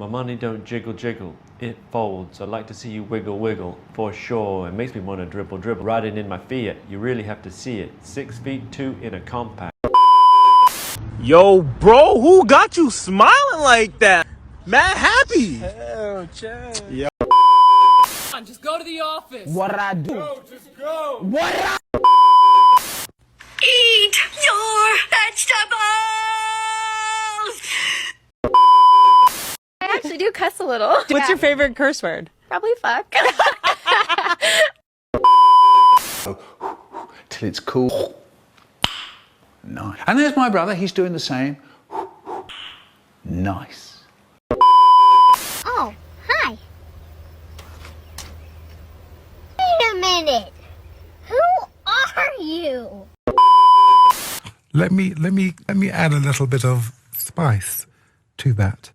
My money don't jiggle jiggle, it folds. I'd like to see you wiggle wiggle, for sure. It makes me want to dribble dribble. Riding in my Fiat, you really have to see it. 6'2" in a compact. Yo, bro, who got you smiling like that? Mad happy. Hell, Chad. Yo. Just go to the office. What I do? Go, just go. What I Eat your vegetables! I actually do cuss a little. What's your favorite curse word? Probably fuck. Till it's cool. Nice. And there's my brother, he's doing the same. Nice. Oh, hi. Wait a minute. Who are you? Let me add a little bit of spice to that.